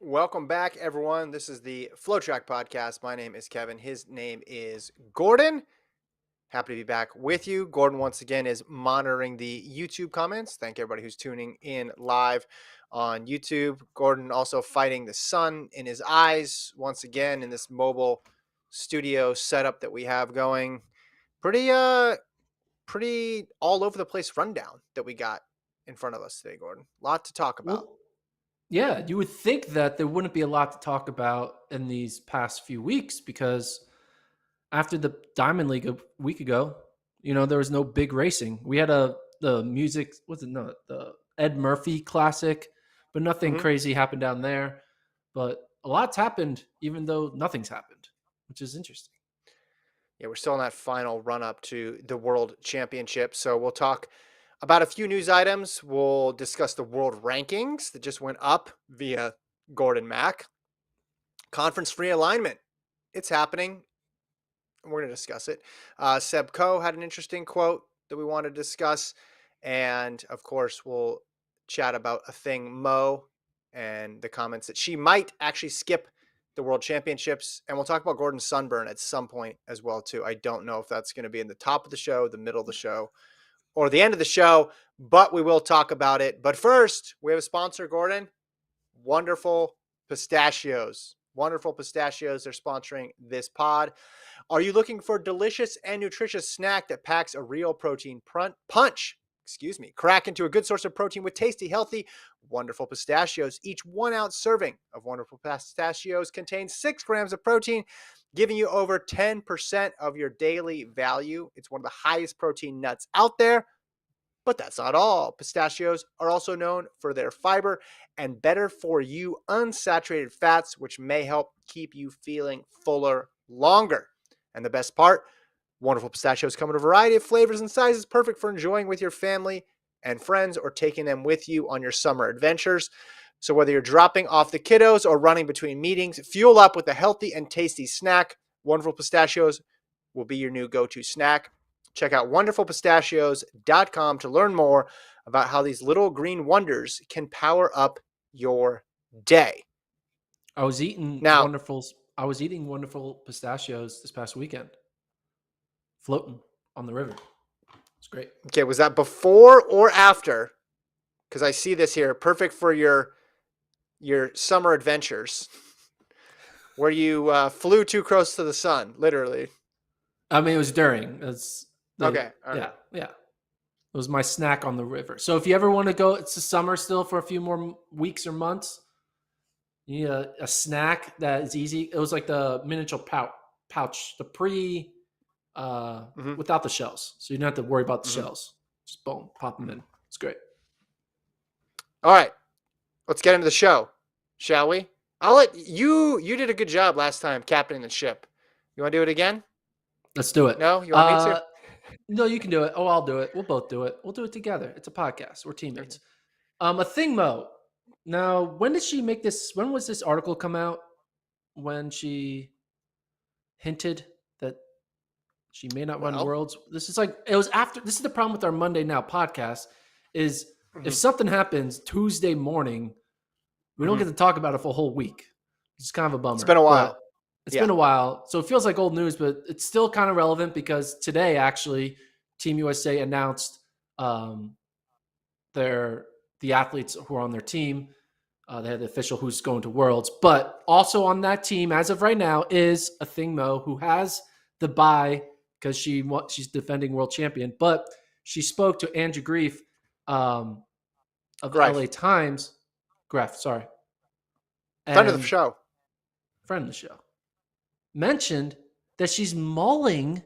Welcome back, everyone. This is the FloTrack podcast. My name is Kevin. His name is Gordon. Happy to be back with you. Gordon, once again, is monitoring the YouTube comments. Thank everybody who's tuning in live on YouTube. Gordon also fighting the sun in his eyes once again in this mobile studio setup that we have going. Pretty all over the place rundown that we got in front of us today, Gordon. A lot to talk about. Well, yeah, you would think that there wouldn't be a lot to talk about in these past few weeks because after the Diamond League a week ago, there was no big racing. We had the music, what's it? No, the Ed Murphy Classic, but nothing Mhm. crazy happened down there. But a lot's happened, even though nothing's happened, which is interesting. Yeah, we're still in that final run up to the World Championship. So we'll talk about a few news items. We'll discuss the world rankings that just went up via Gordon Mack. Conference realignment. It's happening. We're going to discuss it. Seb Coe had an interesting quote that we want to discuss. And of course, we'll chat about Athing Mu and the comments that she might actually skip the World Championships. And we'll talk about Gordon Sunburn at some point as well, too. I don't know if that's going to be in the top of the show, the middle of the show, or the end of the show, but we will talk about it. But first, we have a sponsor, Gordon. Wonderful Pistachios. Wonderful Pistachios are sponsoring this pod. Are you looking for a delicious and nutritious snack that packs a real protein punch? Crack into a good source of protein with tasty, healthy, wonderful pistachios. Each 1 ounce serving of wonderful pistachios contains 6 grams of protein, giving you over 10% of your daily value. It's one of the highest protein nuts out there. But that's not all. Pistachios are also known for their fiber and better for you unsaturated fats, which may help keep you feeling fuller longer. And the best part, wonderful pistachios come in a variety of flavors and sizes, perfect for enjoying with your family and friends or taking them with you on your summer adventures. So whether you're dropping off the kiddos or running between meetings, fuel up with a healthy and tasty snack. Wonderful Pistachios will be your new go-to snack. Check out wonderfulpistachios.com to learn more about how these little green wonders can power up your day. I was eating Now, wonderful pistachios this past weekend, floating on the river. It's great. okay, was that before or after? Because I see this here, perfect for your summer adventures, where you flew too close to the sun, literally. I mean, it was during. Okay, all right. Yeah. It was my snack on the river. So if you ever want to go, it's the summer still for a few more weeks or months. You need a snack that is easy. It was like the miniature pouch, the without the shells. So you don't have to worry about the shells. Just boom, pop them in. It's great. All right, let's get into the show, shall we? I'll let you did a good job last time captaining the ship. You want to do it again? Let's do it. No? You want me to? No, you can do it. Oh, I'll do it. We'll both do it. We'll do it together. It's a podcast. We're teammates. Athing Mu. Now, when did she make this? When was this article come out? When she hinted that she may not run Worlds. This is the problem with our Monday Now podcast is if something happens Tuesday morning, we don't get to talk about it for a whole week. It's kind of a bummer. It's been a while. It's been a while. So it feels like old news, but it's still kind of relevant because today, actually, Team USA announced the athletes who are on their team. They had the official who's going to Worlds. But also on that team, as of right now, is Athing Mu, who has the bye because she's defending world champion. But she spoke to Andrew Greif of LA Times. Greif, sorry. Friend of the show. Mentioned that she's mulling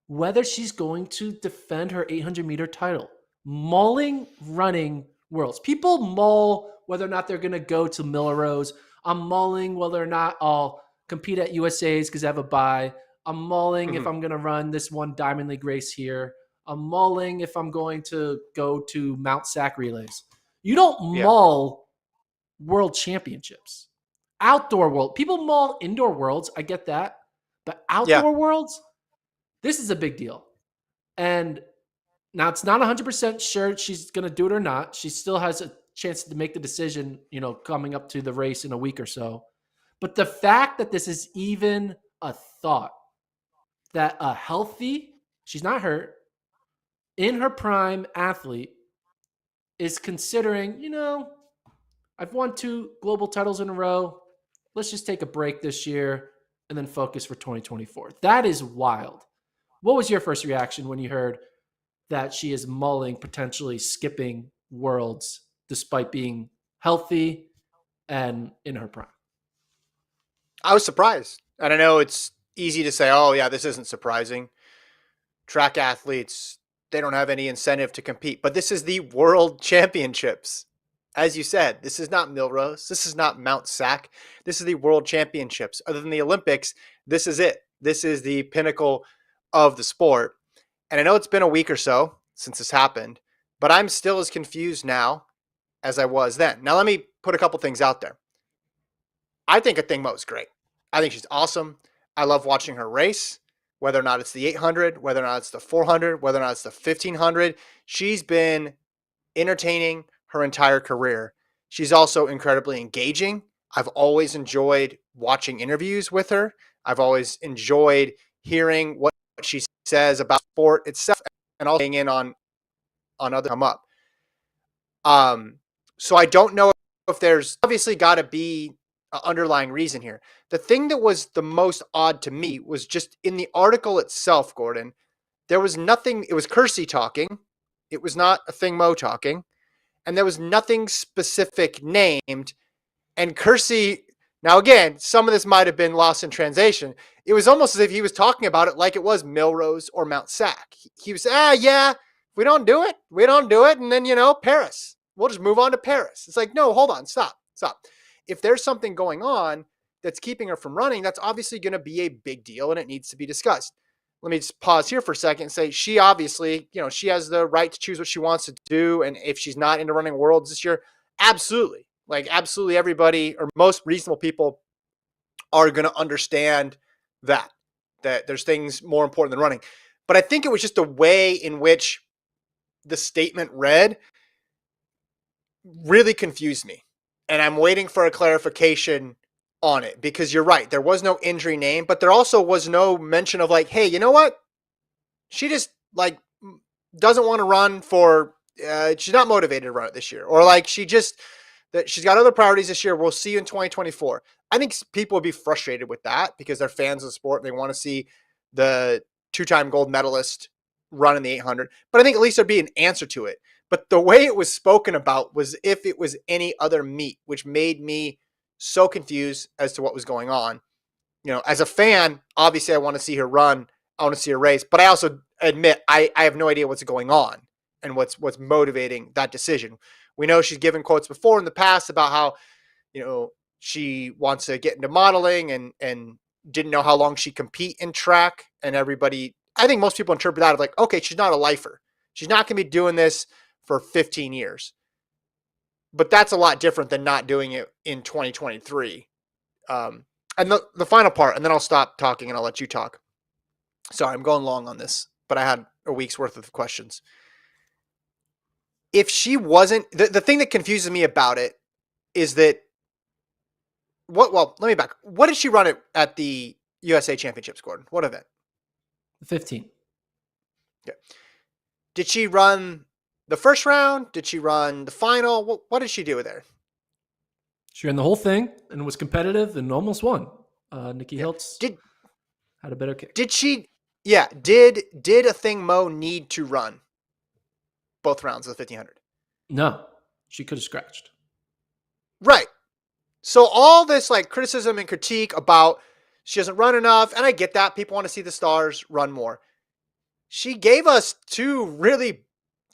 whether she's going to defend her 800-meter title. Mulling running Worlds. People mull whether or not they're going to go to Millrose. I'm mulling whether or not I'll compete at USA's because I have a bye. I'm mulling if I'm going to run this one Diamond League race here. I'm mulling if I'm going to go to Mount Sac relays. You don't mull world championships. Outdoor world. People mull indoor worlds. I get that. But outdoor worlds, this is a big deal. And now it's not 100% sure she's going to do it or not. She still has chance to make the decision, coming up to the race in a week or so. But the fact that this is even a thought, that a healthy, she's not hurt, in her prime athlete is considering, I've won 2 global titles in a row. Let's just take a break this year and then focus for 2024. That is wild. What was your first reaction when you heard that she is mulling potentially skipping Worlds despite being healthy and in her prime? I was surprised. And I know it's easy to say, oh, yeah, this isn't surprising. Track athletes, they don't have any incentive to compete. But this is the World Championships. As you said, this is not Milrose. This is not Mount Sac. This is the World Championships. Other than the Olympics, this is it. This is the pinnacle of the sport. And I know it's been a week or so since this happened, but I'm still as confused now as I was then. Now, let me put a couple things out there. I think Athing Mu is great. I think she's awesome. I love watching her race, whether or not it's the 800, whether or not it's the 400, whether or not it's the 1500. She's been entertaining her entire career. She's also incredibly engaging. I've always enjoyed watching interviews with her. I've always enjoyed hearing what she says about sport itself and also getting in on other come up. So I don't know if there's obviously got to be an underlying reason here. The thing that was the most odd to me was just in the article itself, Gordon, there was nothing. It was Kersey talking. It was not Athing Mu talking. And there was nothing specific named. And Kersey, now again, some of this might have been lost in translation. It was almost as if he was talking about it like it was Milrose or Mount Sac. He was, yeah, if we don't do it, we don't do it. And then, Paris. We'll just move on to Paris. It's like, no, hold on, stop. If there's something going on that's keeping her from running, that's obviously going to be a big deal and it needs to be discussed. Let me just pause here for a second and say she obviously, she has the right to choose what she wants to do. And if she's not into running Worlds this year, absolutely. Like absolutely everybody or most reasonable people are going to understand that there's things more important than running. But I think it was just the way in which the statement read really confused me. And I'm waiting for a clarification on it because you're right. There was no injury name, but there also was no mention of like, hey, you know what? She just like doesn't want to run for, she's not motivated to run it this year. Or like she's got other priorities this year. We'll see you in 2024. I think people would be frustrated with that because they're fans of the sport. And they want to see the 2-time gold medalist run in the 800. But I think at least there'd be an answer to it. But the way it was spoken about was if it was any other meet, which made me so confused as to what was going on. As a fan, obviously I want to see her run. I want to see her race. But I also admit I have no idea what's going on and what's motivating that decision. We know she's given quotes before in the past about how, she wants to get into modeling and didn't know how long she'd compete in track. And everybody, I think most people interpret that of like, okay, she's not a lifer. She's not going to be doing this for 15 years. But that's a lot different than not doing it in 2023. And the final part, and then I'll stop talking and I'll let you talk. Sorry, I'm going long on this, but I had a week's worth of questions. If she wasn't, the thing that confuses me about it is that, let me back. What did she run at the USA Championships, Gordon? What event? 15. Okay. Did she run the first round? Did she run the final? What did she do there? She ran the whole thing and was competitive and almost won. Nikki Hiltz had a better kick. Did she? Yeah. Did Athing Mu need to run both rounds of the 1500? No, she could have scratched. Right. So all this like criticism and critique about she doesn't run enough, and I get that people want to see the stars run more. She gave us 2 really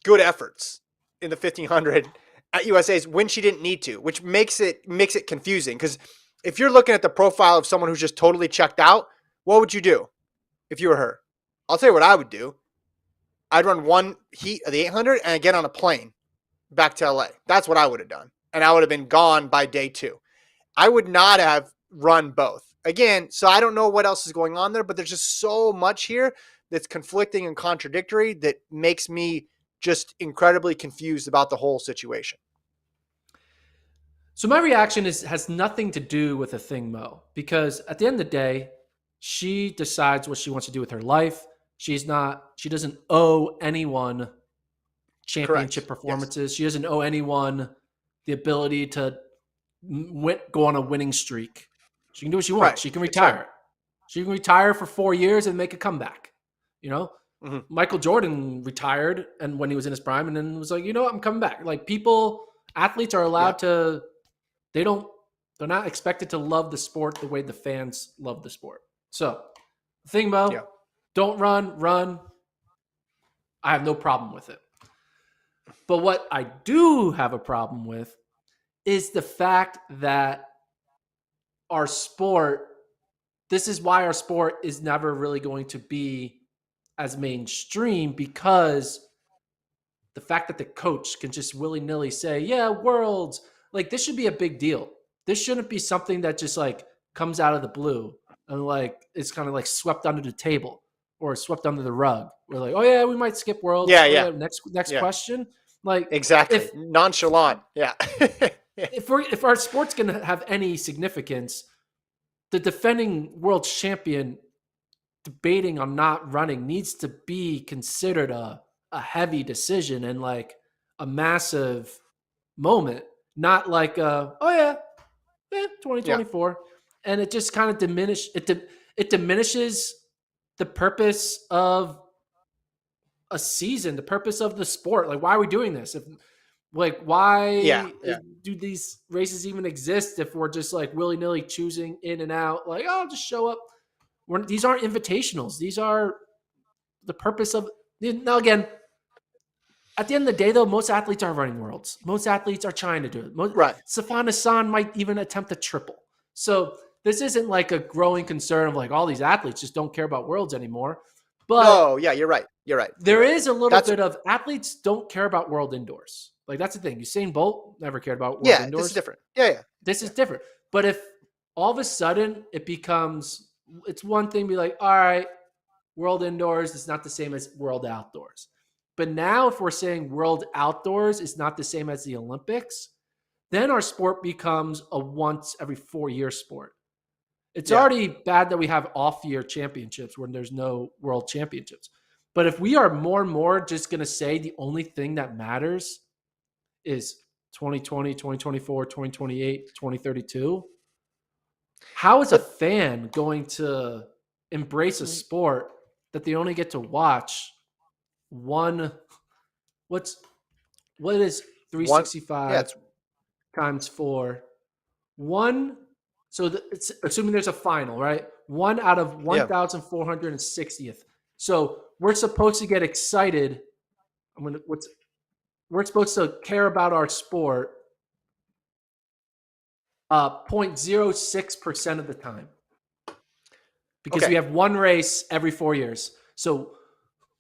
good efforts in the 1500 at USA's when she didn't need to, which makes it confusing. Because if you're looking at the profile of someone who's just totally checked out, what would you do if you were her? I'll tell you what I would do. I'd run one heat of the 800 and get on a plane back to LA. That's what I would have done. And I would have been gone by day 2. I would not have run both. Again, so I don't know what else is going on there, but there's just so much here that's conflicting and contradictory that makes me just incredibly confused about the whole situation. So my reaction has nothing to do with Athing Mu because at the end of the day, she decides what she wants to do with her life. She doesn't owe anyone championship Correct. Yes. performances. She doesn't owe anyone the ability to go on a winning streak. She can do what she Right. wants. She can That's right. retire. She can retire for 4 years and make a comeback. You know, Mhm. Michael Jordan retired and when he was in his prime, and then was like, you know what, I'm coming back. Like athletes are Yeah. allowed to. They don't. They're not expected to love the sport the way the fans love the sport. So, the thing, Yeah. Mo, don't run. I have no problem with it. But what I do have a problem with is the fact that our sport, this is why our sport is never really going to be as mainstream because the fact that the coach can just willy nilly say, yeah, worlds, like this should be a big deal. This shouldn't be something that just like comes out of the blue and like it's kind of like swept under the table or swept under the rug. We're like, oh yeah, we might skip worlds. Yeah. Oh Yeah. yeah, next Yeah. question. Like Exactly. if Nonchalant. Yeah. Yeah. if our sport's gonna have any significance, the defending world champion debating on not running needs to be considered a heavy decision and like a massive moment, not like oh yeah, 2024, and it just kind of it diminishes the purpose of a season, the purpose of the sport. Like, why are we doing this? If like Yeah. why Yeah. do these races even exist if we're just like willy nilly choosing in and out? Like, oh, just show up. These aren't invitationals. These are the purpose of. Now again, at the end of the day, though, most athletes are running worlds. Most athletes are trying to do it. Right. Safan Hassan might even attempt a triple. So this isn't like a growing concern of like all these athletes just don't care about worlds anymore. But No. Yeah. You're right. You're right. You're there right. is a little That's bit of athletes don't care about world indoors. Like that's the thing. Usain Bolt never cared about world yeah. This is indoors. different. Yeah. Yeah. This is Yeah. different. But if all of a sudden it becomes, it's one thing to be like, all right, world indoors is not the same as world outdoors. But now, if we're saying world outdoors is not the same as the Olympics, then our sport becomes a once every 4 year sport. It's Yeah. already bad that we have off year championships when there's no world championships. But if we are more and more just going to say the only thing that matters is 2020, 2024, 2028, 2032, how is a But fan going to embrace a sport that they only get to watch one? What is one. Yeah. 365 times 4? One. So it's assuming there's a final, right? One out of Yeah. 1,460th. So we're supposed to get excited. We're supposed to care about our sport 0.06% of the time because Okay. we have one race every 4 years. So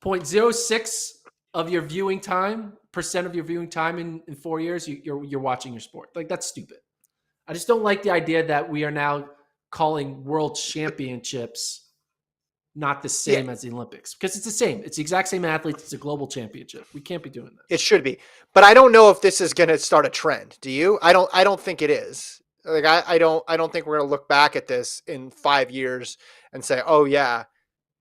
0.06 of your viewing time, percent of your viewing time in 4 years, you're watching your sport. Like that's stupid. I just don't like the idea that we are now calling world championships not the Yeah. same as the Olympics because it's the same. It's the exact same athletes. It's a global championship. We can't be doing It this. should be, but I don't know if this is going to start a trend. Do you? I don't think it is. Like I don't think we're going to look back at this in 5 years and say, oh yeah,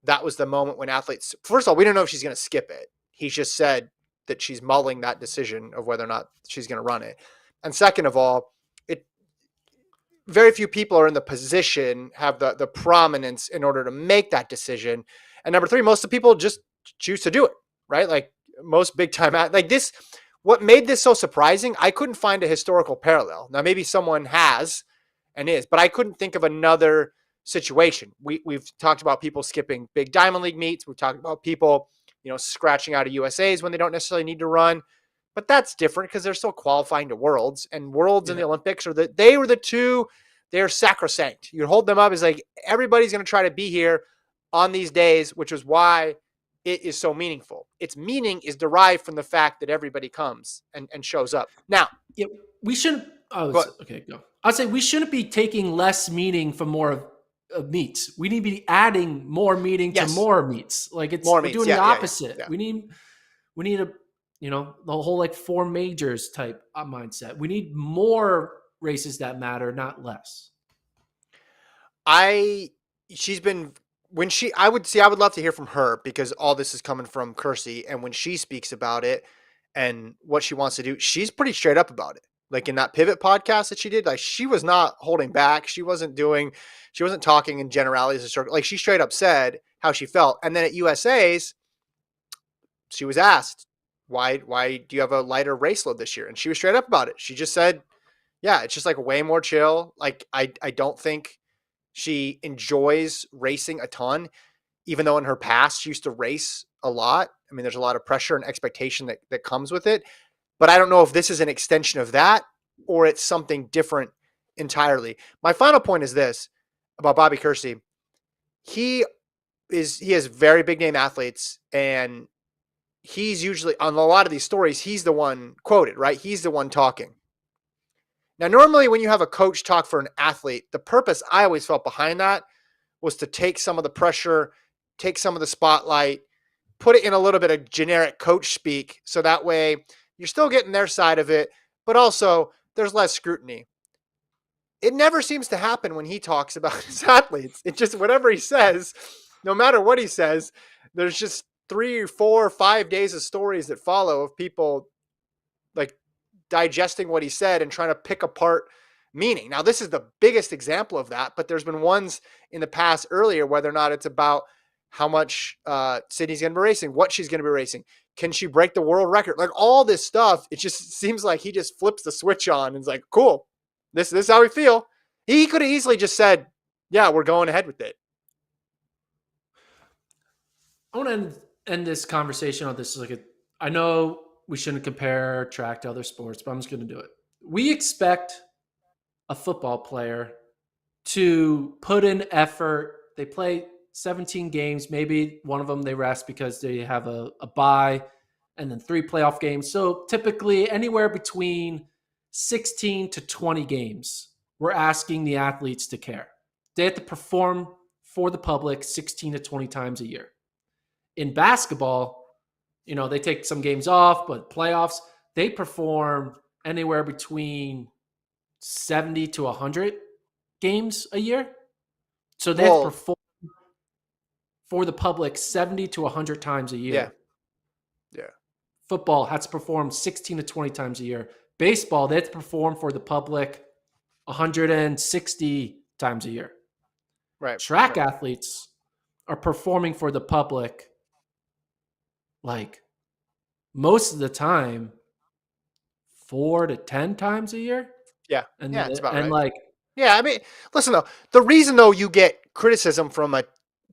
that was the moment when athletes. First of all, we don't know if she's going to skip it. He's just said that she's mulling that decision of whether or not she's going to run it. And second of all, it very few people are in the position, have the prominence in order to make that decision. And number three, most of the people just choose to do it, right? Like most big time, like this, what made this so surprising, I couldn't find a historical parallel. Now, maybe someone has and is, but I couldn't think of another situation. We've talked about people skipping big Diamond League meets. We've talked about people, scratching out of USAs when they don't necessarily need to run. But that's different because they're still qualifying to worlds, and worlds and Yeah. the Olympics they were the two. They're sacrosanct. You hold them up as like everybody's going to try to be here on these days, which is why it is so meaningful. Its meaning is derived from the fact that everybody comes and shows up. Now, Yeah, we shouldn't. Oh, but okay, go. I'd say we shouldn't be taking less meaning from more of meets. We need to be adding more meaning to yes, more meets. Like more we're meets. doing Yeah, the yeah, opposite. yeah. We need a the whole like four majors type mindset. We need more races that matter, not less. I she's been when she I would love to hear from her because all this is coming from Kersey, and when she speaks about it and what she wants to do, she's pretty straight up about it. Like in that Pivot podcast that she did, like she was not holding back. She wasn't talking in generalities or circle. Like she straight up said how she felt. And then at USA's, she was asked, why do you have a lighter race load this year? And she was straight up about it. She just said, yeah, it's just like way more chill. Like I don't think she enjoys racing a ton, even though in her past she used to race a lot. I mean, there's a lot of pressure and expectation that comes with it. But I don't know if this is an extension of that or it's something different entirely. My final point is this about Bobby Kersey. He has very big name athletes, and he's usually on a lot of these stories, he's the one quoted, right? He's the one talking. Now, normally when you have a coach talk for an athlete, the purpose I always felt behind that was to take some of the pressure, take some of the spotlight, put it in a little bit of generic coach speak. So that way you're still getting their side of it, but also there's less scrutiny. It never seems to happen when he talks about his athletes. It just, whatever he says, no matter what he says, there's just 3 or 4 or 5 days of stories that follow of people like digesting what he said and trying to pick apart meaning. Now, this is the biggest example of that, but there's been ones in the past earlier, whether or not it's about how much Sydney's going to be racing, what she's going to be racing. Can she break the world record? Like all this stuff, it just seems like he just flips the switch on and is like, cool, this is how we feel. He could have easily just said, yeah, we're going ahead with it. I want to end this conversation on this. I know we shouldn't compare track to other sports, but I'm just going to do it. We expect a football player to put in effort. They play 17 games. Maybe one of them they rest because they have a bye, and then 3 playoff games. So typically anywhere between 16 to 20 games, we're asking the athletes to care. They have to perform for the public 16 to 20 times a year. In basketball, they take some games off, but playoffs, they perform anywhere between 70 to 100 games a year. So they have to perform for the public 70 to 100 times a year. Yeah. Football has to perform 16 to 20 times a year. Baseball, they have to perform for the public 160 times a year. Right. Track athletes are performing for the public like most of the time 4 to 10 times a year. Yeah. And it's about right. like, yeah, I mean, listen though, the reason though you get criticism from a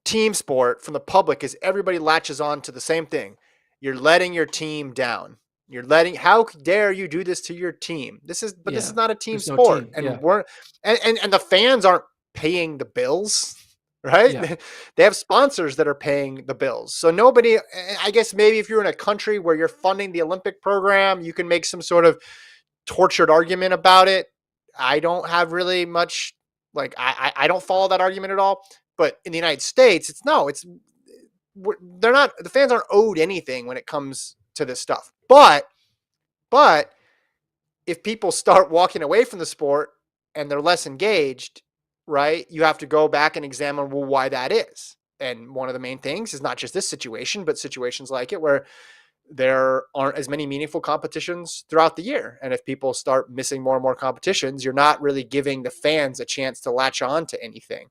team sport from the public is everybody latches on to the same thing. You're letting your team down. How dare you do this to your team? This is not a team sport. No team. And the fans aren't paying the bills, right? Yeah. They have sponsors that are paying the bills. So nobody, I guess maybe if you're in a country where you're funding the Olympic program, you can make some sort of tortured argument about it. I don't have really much, I don't follow that argument at all. But in the United States, the fans aren't owed anything when it comes to this stuff. But if people start walking away from the sport and they're less engaged, right, you have to go back and examine, well, why that is. And one of the main things is not just this situation, but situations like it where there aren't as many meaningful competitions throughout the year. And if people start missing more and more competitions, you're not really giving the fans a chance to latch on to anything.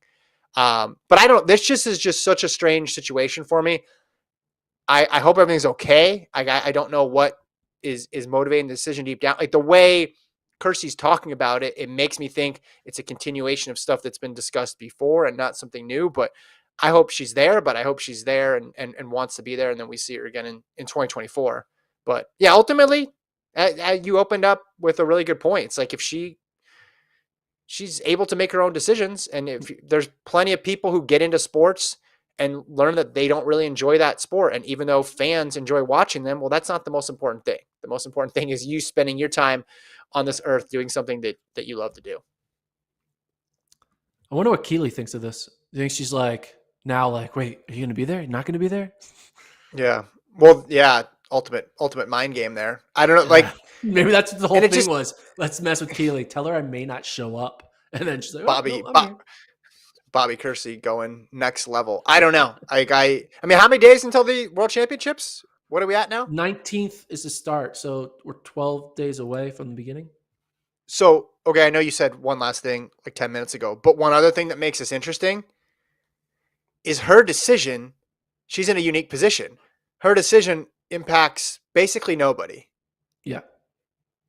But this is just such a strange situation for me. I hope everything's okay. I don't know what is motivating the decision deep down. Like the way Kersey's talking about it, it makes me think it's a continuation of stuff that's been discussed before and not something new. But I hope she's there, and wants to be there. And then we see her again in 2024. But yeah, ultimately, you opened up with a really good point. It's like if she's able to make her own decisions, and if there's plenty of people who get into sports and learn that they don't really enjoy that sport, and even though fans enjoy watching them, well, that's not the most important thing. The most important thing is you spending your time on this earth doing something that you love to do. I wonder what Keely thinks of this. You think she's like, now, like, wait, are you going to be there? You're not going to be there? Yeah. Well, yeah. Ultimate mind game there. I don't know. Yeah. Maybe that's what the whole And it thing just was. Let's mess with Keely. Tell her I may not show up. And then she's like, oh, no, Bobby I'm Bo- here. Bobby Kersey going next level. I don't know. I mean, how many days until the World Championships? What are we at now? 19th is the start. So we're 12 days away from the beginning. So, okay, I know you said one last thing like 10 minutes ago, but one other thing that makes this interesting is her decision. She's in a unique position. Her decision impacts basically nobody. Yeah.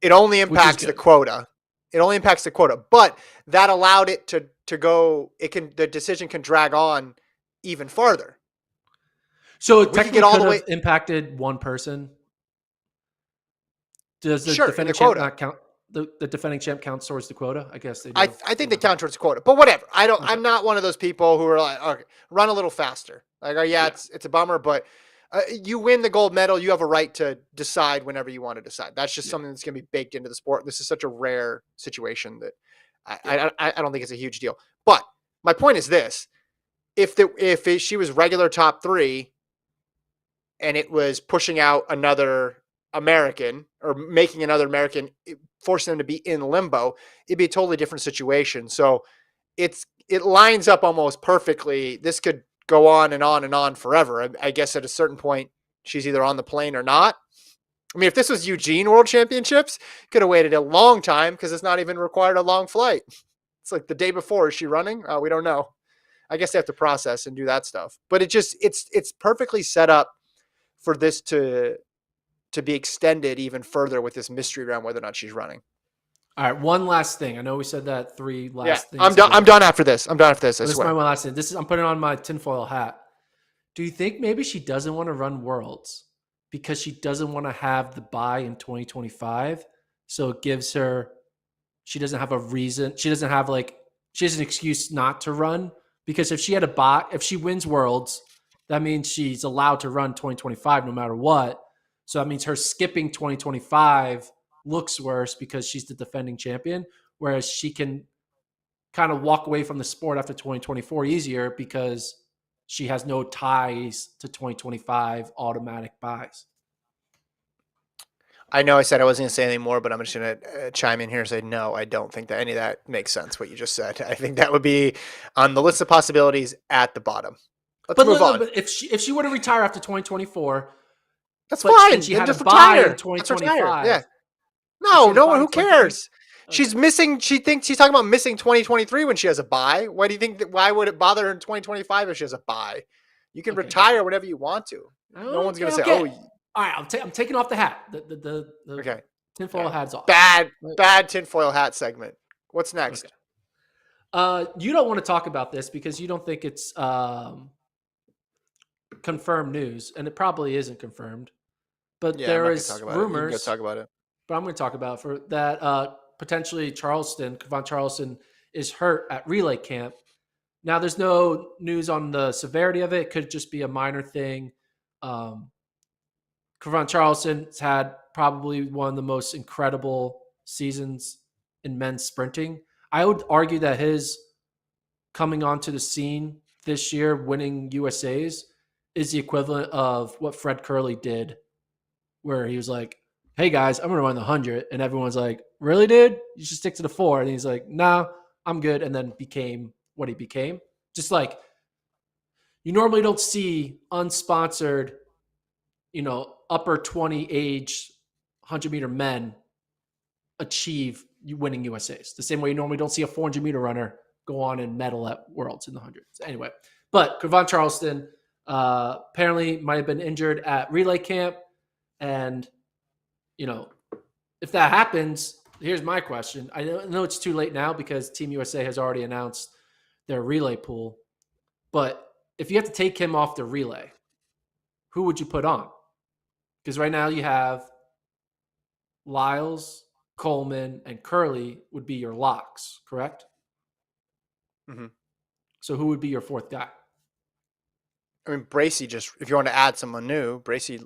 It only Which is impacts the good. quota. It only impacts the quota, but that allowed it to go. The decision can drag on even farther. So it Like we could get technically all could the way. have impacted one person. Does the Sure, in defending the champ quota. not count? The defending champ counts towards the quota? I guess they I do. I think they Yeah. count towards the quota, but whatever. Okay. I'm not one of those people who are like, okay, run a little faster. Like, oh yeah, Yeah. it's a bummer, but you win the gold medal. You have a right to decide whenever you want to decide. That's just Yeah. something that's going to be baked into the sport. This is such a rare situation that Yeah. I don't think it's a huge deal. But my point is this: if she was regular top three and it was pushing out another American or making another American, forcing them to be in limbo, it'd be a totally different situation. So it lines up almost perfectly. This could go on and on and on forever. I guess at a certain point, she's either on the plane or not. I mean, if this was Eugene World Championships, could have waited a long time because it's not even required a long flight. It's like the day before. Is she running? We don't know. I guess they have to process and do that stuff. But it's perfectly set up for this to be extended even further with this mystery around whether or not she's running. All right. One last thing. I know we said that three Yeah, last I'm things done. ago. I'm done after this. I'm done after this. I But this is my swear. one last thing. I'm putting on my tinfoil hat. Do you think maybe she doesn't want to run Worlds because she doesn't want to have the bye in 2025? So it gives her, she doesn't have a reason. She has an excuse not to run because if she had a bye, if she wins Worlds, that means she's allowed to run 2025 no matter what. So that means her skipping 2025 looks worse because she's the defending champion, whereas she can kind of walk away from the sport after 2024 easier because she has no ties to 2025 automatic buys. I know I said I wasn't going to say anything more, but I'm just going to chime in here and say, no, I don't think that any of that makes sense, what you just said. I think that would be on the list of possibilities at the bottom. Let's move on. But if she were to retire after 2024, That's and fine. she Then had a just buy in retire. Let's retire. 2025, Yeah. if she No, had a no buy one, in who 2020, cares? okay, She's missing, she thinks she's talking about missing 2023 when she has a buy. Why do you think why would it bother her in 2025 if she has a buy? You can okay, gotcha. retire whenever you want to. No one's going Okay, to say, okay. All right, I'm taking off the hat. The okay. tinfoil hat's off. Bad tinfoil hat segment. What's Okay. next? You don't want to talk about this because you don't think it's confirmed news, and it probably isn't confirmed. But Yeah, I'm there not going to talk is about it. You can go rumors, talk about it. but I'm going to talk about for that potentially Cravont Charleston is hurt at relay camp. Now, there's no news on the severity of it. It could just be a minor thing. Cravont Charleston's had probably one of the most incredible seasons in men's sprinting. I would argue that his coming onto the scene this year, winning USA's, is the equivalent of what Fred Curley did, where he was like, "Hey guys, I'm going to run the 100," and everyone's like, "Really, dude? You should stick to the 4." And he's like, "No, I'm good," and then became what he became. Just like you normally don't see unsponsored, upper 20 age 100-meter men achieve winning USA's. The same way you normally don't see a 400-meter runner go on and medal at Worlds in the 100s. Anyway, but Cravont Charleston apparently might have been injured at relay camp. And, if that happens, here's my question. I know it's too late now because Team USA has already announced their relay pool. But if you have to take him off the relay, who would you put on? Because right now you have Lyles, Coleman, and Curley would be your locks, correct? Mm-hmm. So who would be your fourth guy? I mean, Bracy if you want to add someone new, Bracy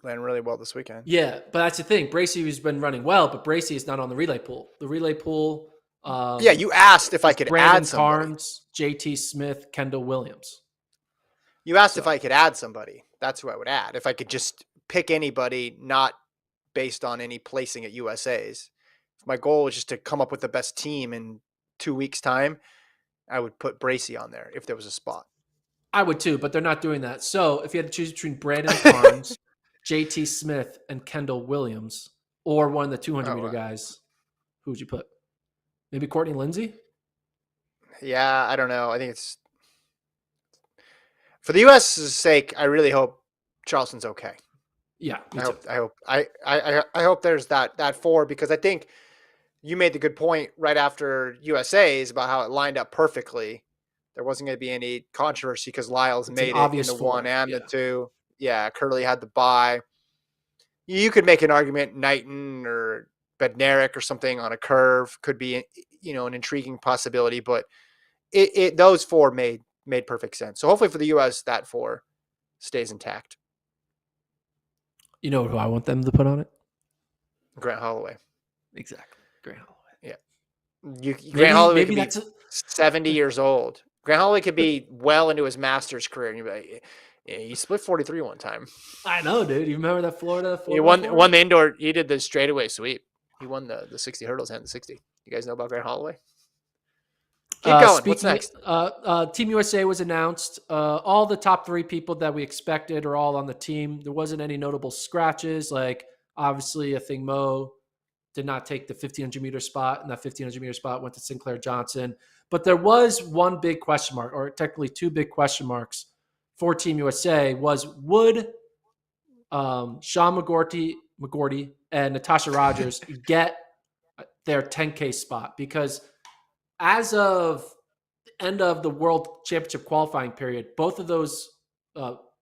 ran really well this weekend. Yeah, but that's the thing. Bracy has been running well, but Bracy is not on the relay pool. The relay pool. Yeah, you asked if I could Brandon add somebody. Carnes, JT Smith, Kendall Williams. You asked if I could add somebody. That's who I would add. If I could just pick anybody, not based on any placing at USA's. If my goal is just to come up with the best team in 2 weeks' time, I would put Bracy on there if there was a spot. I would too, but they're not doing that. So if you had to choose between Brandon Carnes, JT Smith, and Kendall Williams, or one of the 200-meter guys, who would you put? Maybe Courtney Lindsay? Yeah, I don't know. I think it's for the U.S.'s sake. I really hope Charleston's okay. Yeah, I hope there's that 4, because I think you made the good point right after USA's about how it lined up perfectly. There wasn't going to be any controversy because Lyles made it in the 1 and the 2. Yeah, Curley had the bye. You could make an argument Knighton or Bednarik or something on a curve could be, an intriguing possibility, but those 4 made perfect sense. So hopefully for the U.S., that 4 stays intact. You know who I want them to put on it? Grant Holloway. Exactly, Grant Holloway. Yeah, Grant Holloway could be that's 70 years old. Grant Holloway could be well into his master's career, and you'd be like, yeah, he split 43 one time. I know, dude. You remember that Florida? He won the indoor. He did the straightaway sweep. He won the 60 hurdles and the 60. You guys know about Grant Holloway? Keep going. What's next? Team USA was announced. All the top 3 people that we expected are all on the team. There wasn't any notable scratches. Like, obviously, Athing Mu did not take the 1,500-meter spot, and that 1,500-meter spot went to Sinclair Johnson. But there was one big question mark, or technically 2 big question marks for Team USA, would Sean McGorty and Natasha Rogers get their 10K spot? Because as of the end of the World Championship qualifying period, both of those,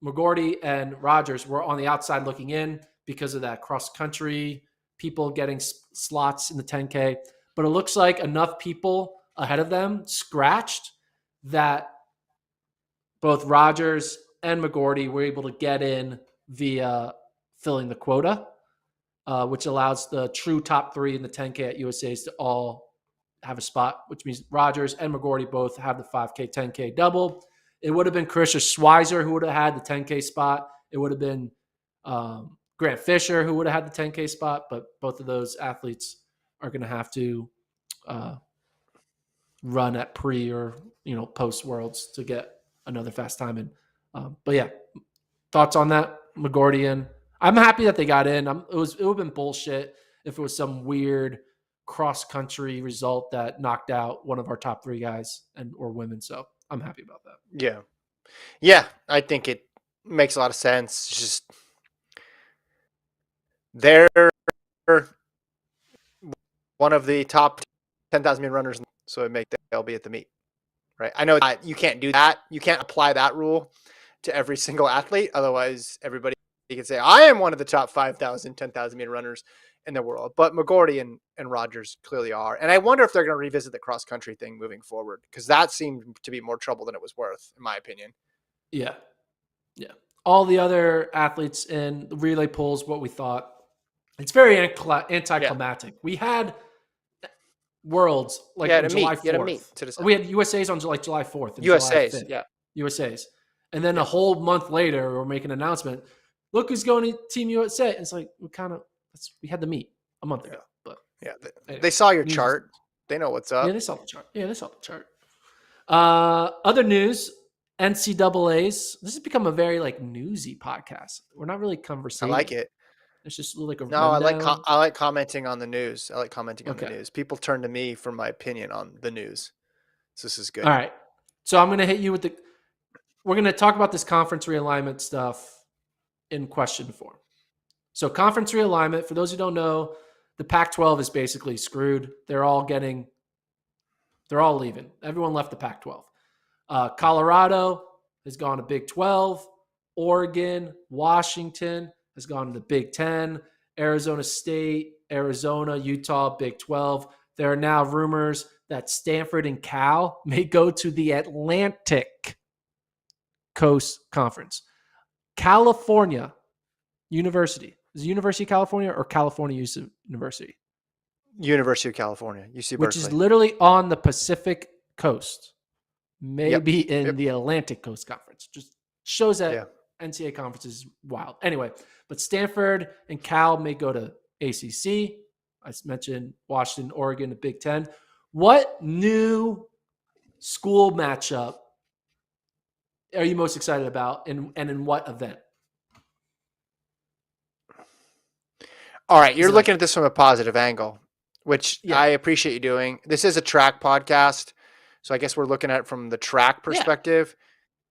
McGorty and Rogers, were on the outside looking in because of that cross-country people getting slots in the 10K. But it looks like enough people ahead of them scratched that both Rogers and McGorty were able to get in via filling the quota, which allows the true top 3 in the 10K at USA's to all have a spot, which means Rogers and McGorty both have the 5K, 10K double. It would have been Karissa Schweizer who would have had the 10K spot. It would have been Grant Fisher who would have had the 10K spot, but both of those athletes are going to have to run at pre or post Worlds to get another fast time in. But yeah, thoughts on that, McGorty? And I'm happy that they got in. It would have been bullshit if it was some weird cross-country result that knocked out one of our top 3 guys or women. So I'm happy about that. Yeah, I think it makes a lot of sense. It's just they're one of the top 10,000 meter runners, so they'll be at the meet, right? I know that you can't do that. You can't apply that rule to every single athlete. Otherwise, everybody can say, I am one of the top 5,000, 10,000 meter runners in the world. But McGorty and Rogers clearly are. And I wonder if they're going to revisit the cross-country thing moving forward, because that seemed to be more trouble than it was worth, in my opinion. Yeah. All the other athletes in the relay pools, what we thought. It's very anticlimactic. Yeah. We had Worlds on July 4th. We had USA's on July 4th. And USA's, July 5th. Yeah. USA's. And then a whole month later, we're making an announcement. Look who's going to Team USA. And it's like, we had the meet a month ago. But anyway, they saw your chart. They know what's up. Yeah, they saw the chart. Other news, NCAAs. This has become a very newsy podcast. We're not really conversating. I like it. It's just like a I like commenting on the news. I like commenting on the news. People turn to me for my opinion on the news. So this is good. All right. So I'm going to hit you with we're going to talk about this conference realignment stuff in question form. So conference realignment, for those who don't know, the Pac-12 is basically screwed. They're all leaving. Everyone left the Pac-12. Colorado has gone to Big 12. Oregon, Washington has gone to the Big 10. Arizona State, Arizona, Utah, Big 12. There are now rumors that Stanford and Cal may go to the Atlantic Coast Conference. California University. Is it University of California or California University? University of California, UC Berkeley. Which is literally on the Pacific Coast. Maybe in the Atlantic Coast Conference. Just shows that NCAA conference is wild. Anyway, but Stanford and Cal may go to ACC. I mentioned Washington, Oregon, the Big Ten. What new school matchup are you most excited about, and in what event? All right, Is you're it like, looking at this from a positive angle, which yeah, I appreciate you doing. This is a track podcast, so I guess we're looking at it from the track yeah, perspective.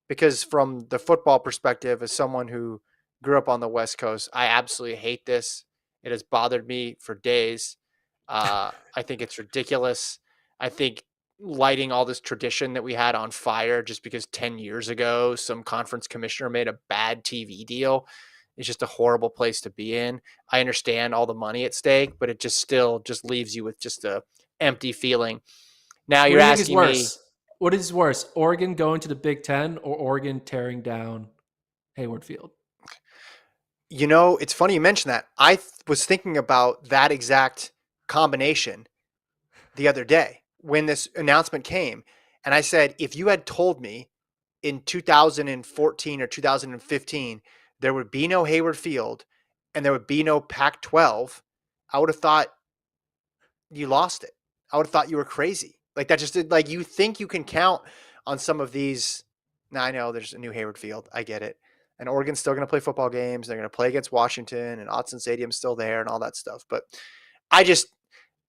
Because from the football perspective, as someone who grew up on the West Coast, I absolutely hate this. It has bothered me for days. I think it's ridiculous. I think lighting all this tradition that we had on fire just because 10 years ago some conference commissioner made a bad TV deal is just a horrible place to be in. I understand all the money at stake, but it just still just leaves you with just a empty feeling. Now what you're do you think is asking me, worse? What is worse, Oregon going to the Big Ten or Oregon tearing down Hayward Field? it's funny you mentioned that. Was thinking about that exact combination the other day when this announcement came. And I said, if you had told me in 2014 or 2015, there would be no Hayward Field and there would be no Pac 12, I would have thought you lost it. I would have thought you were crazy. Like that just did, like you think you can count on some of these. Now I know there's a new Hayward Field. I get it. And Oregon's still going to play football games. They're going to play against Washington and Autzen Stadium's still there and all that stuff. But I just,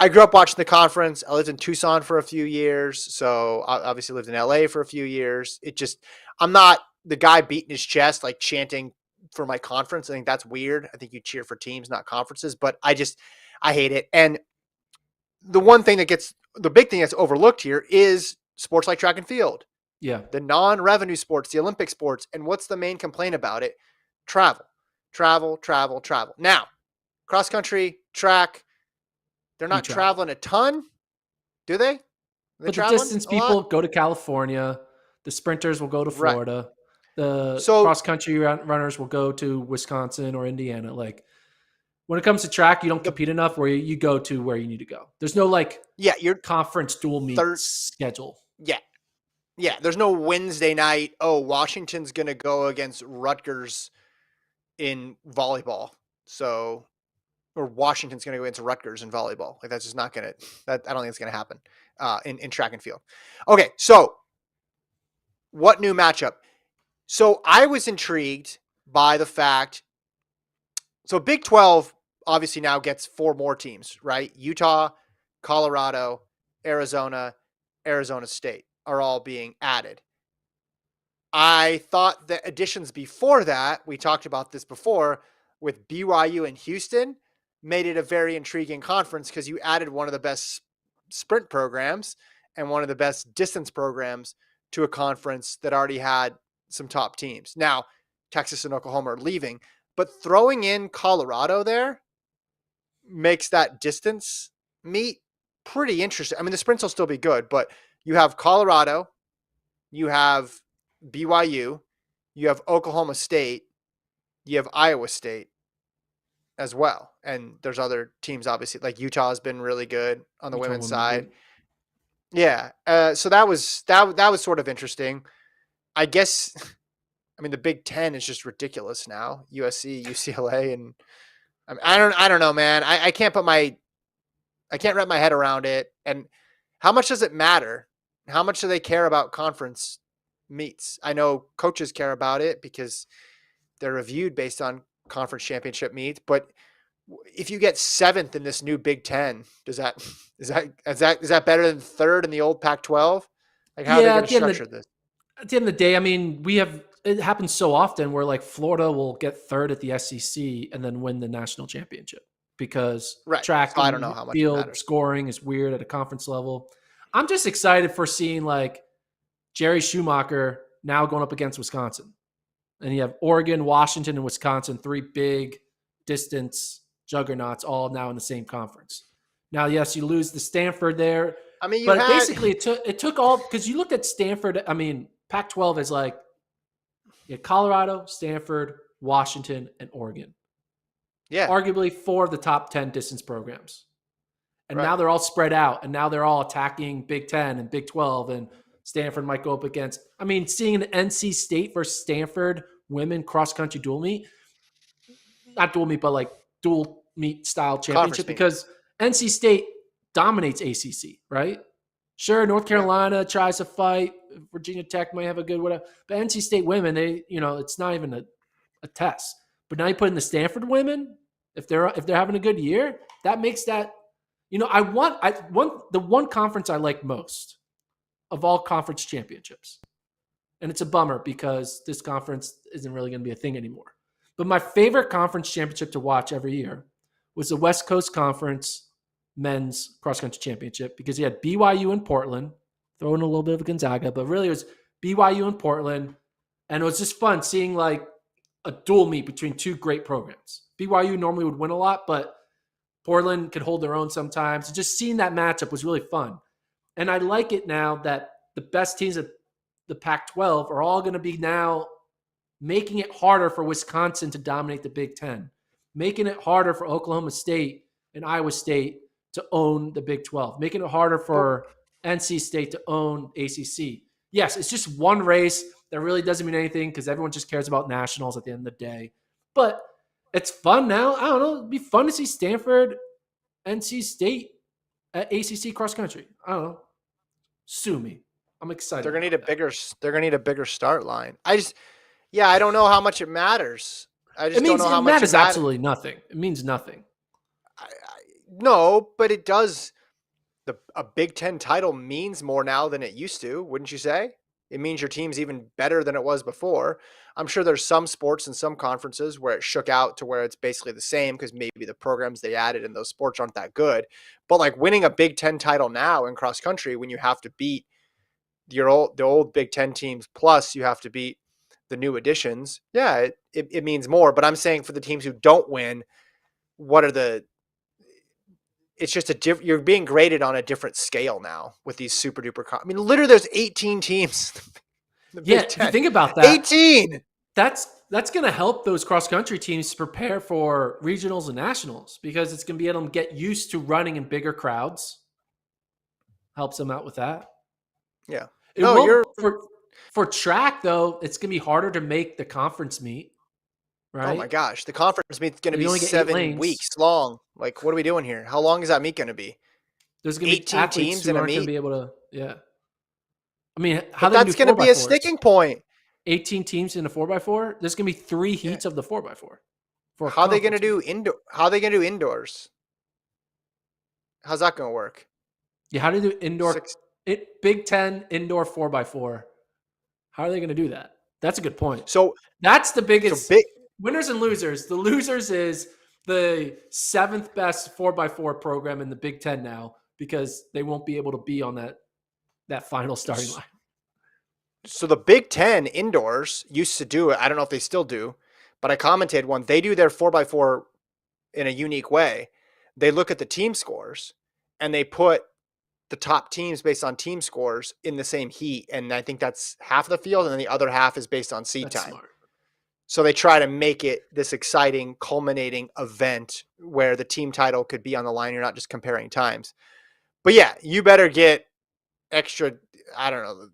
I grew up watching the conference. I lived in Tucson for a few years. So I obviously lived in LA for a few years. It just, I'm not the guy beating his chest, like chanting for my conference. I think that's weird. I think you cheer for teams, not conferences, but I hate it. And the big thing that's overlooked here is sports like track and field, Yeah, the non-revenue sports, the Olympic sports. And what's the main complaint about it? Travel, travel, travel, travel. Now, cross country, track, they're you not travel. traveling a ton, do they? Are they But the traveling distance a lot? people go to California, the sprinters will go to Right. Florida, the So cross country runners will go to Wisconsin or Indiana. Like when it comes to track, you don't the compete enough where you go to where you need to go. There's no like yeah, you're conference dual meet third. schedule. Yeah, yeah. There's no Wednesday night. Oh, Washington's gonna go against Rutgers in volleyball. So or Washington's going to go into Rutgers in volleyball. Like that's just not going to. That I don't think it's going to happen in track and field. Okay, so what new matchup? So I was intrigued by the fact. So Big 12 obviously now gets four more teams, right? Utah, Colorado, Arizona, Arizona State are all being added. I thought the additions before that, we talked about this before with BYU and Houston, made it a very intriguing conference because you added one of the best sprint programs and one of the best distance programs to a conference that already had some top teams. Now, Texas and Oklahoma are leaving, but throwing in Colorado there makes that distance meet pretty interesting. I mean, the sprints will still be good, but you have Colorado, you have BYU, you have Oklahoma State, you have Iowa State as well. And there's other teams, obviously, like Utah has been really good on the Utah women's women side. good. Yeah. So that was sort of interesting. I guess, I mean, the Big Ten is just ridiculous now. USC, UCLA, and I don't know, man. I can't wrap my head around it. And how much does it matter? How much do they care about conference meets? I know coaches care about it because they're reviewed based on conference championship meets, but if you get seventh in this new Big Ten, is that better than third in the old Pac-12? Like how are they Yeah, going to structure this? at the end of the day, I mean, it happens so often where like Florida will get third at the SEC and then win the national championship because Right. track So I don't know and how much it field matters. scoring is weird at a conference level. I'm just excited for seeing like Jerry Schumacher now going up against Wisconsin. And you have Oregon, Washington, and Wisconsin, three big distance juggernauts all now in the same conference. Now, yes, you lose the Stanford there, I mean, you but had basically it took all because you looked at Stanford. I mean, Pac-12 is like Colorado, Stanford, Washington, and Oregon. yeah, Arguably four of the top 10 distance programs. And right. now they're all spread out, and now they're all attacking Big 10 and Big 12, and Stanford might go up against. I mean, seeing an NC State versus Stanford women cross country dual meet, not dual meet, but like dual meet style Conference championship meet. because NC State dominates ACC, right? Sure, North Yeah. Carolina tries to fight. Virginia Tech might have a good whatever, but NC State women, it's not even a test. But now you put in the Stanford women, if they're having a good year, that makes that. The one conference I like most of all conference championships, and it's a bummer because this conference isn't really going to be a thing anymore. But my favorite conference championship to watch every year was the West Coast Conference men's cross country championship because you had BYU and Portland, throwing a little bit of Gonzaga, but really it was BYU and Portland. And it was just fun seeing like a dual meet between two great programs. BYU normally would win a lot, but Portland could hold their own sometimes. Just seeing that matchup was really fun. And I like it now that the best teams of the Pac 12 are all going to be now making it harder for Wisconsin to dominate the Big Ten, making it harder for Oklahoma State and Iowa State to own the Big 12, making it harder But for NC State to own ACC. Yes, it's just one race that really doesn't mean anything because everyone just cares about nationals at the end of the day. But it's fun now. I don't know. It'd be fun to see Stanford, NC State at ACC cross country. I don't know. Sue me. I'm excited. they're gonna need About a that. bigger. They're gonna need a bigger start line. Yeah, I don't know how much it matters. I It just don't means know it how much it matters matters. absolutely nothing. It means nothing. No, but it does. A Big Ten title means more now than it used to, wouldn't you say? It means your team's even better than it was before. I'm sure there's some sports and some conferences where it shook out to where it's basically the same because maybe the programs they added in those sports aren't that good. But like winning a Big Ten title now in cross country when you have to beat the old Big Ten teams plus you have to beat the new additions, yeah, it means more. But I'm saying for the teams who don't win, what are the it's just you're being graded on a different scale now with these super duper. I mean, literally, there's 18 teams in the Yeah, Big if you Ten. think about that, 18. that's going to help those cross country teams prepare for regionals and nationals because it's going to be able to get used to running in bigger crowds. Helps them out with that. Yeah. It No, you're. will for track though. It's going to be harder to make the conference meet, Oh my right? gosh, the conference meet's going to You be only get 8 7 lanes. weeks long. Like, what are we doing here? How long is that meet going to be? There's going to be 18 athletes teams who in a aren't going to meet, be able to. Yeah, I mean, how but they going to that's do going to four by be a fours? sticking point. 18 teams in a 4x4. There's going to be 3 Yeah. heats of the 4x4 for a How are they going to conference do meet. indoor? How are they going to do indoors? How's that going to work? Yeah, how do you do indoor Six. Big Ten indoor 4x4? How are they going to do that? That's a good point. So That's the so biggest big. winners and losers. The losers is the 7th best 4x4 program in the Big Ten now because they won't be able to be on that final starting line. So the Big Ten indoors used to do it. I don't know if they still do, but I commented one. They do their 4x4 in a unique way. They look at the team scores and they put the top teams based on team scores in the same heat. And I think that's half of the field, and then the other half is based on seat That's time. smart. So they try to make it this exciting, culminating event where the team title could be on the line. You're not just comparing times. But yeah, you better get extra, I don't know,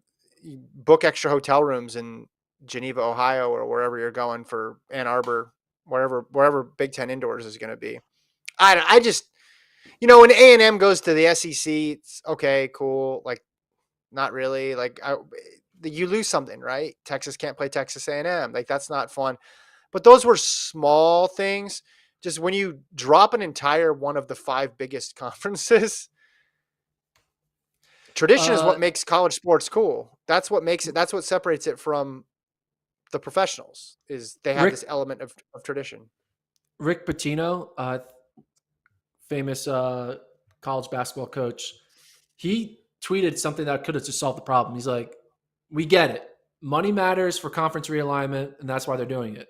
book extra hotel rooms in Geneva, Ohio, or wherever you're going for Ann Arbor, wherever Big Ten indoors is going to be. I just, when A&M goes to the SEC, it's okay, cool. Like, not really. Like, you lose something, right? Texas can't play Texas A&M. Like, that's not fun. But those were small things. Just when you drop an entire one of the 5 biggest conferences, tradition is Uh, what makes college sports cool. That's what makes it. That's what separates it from the professionals. Is they have Rick this element of tradition. Rick Pitino, famous college basketball coach, he tweeted something that could have just solved the problem. He's like, "We get it. Money matters for conference realignment, and that's why they're doing it.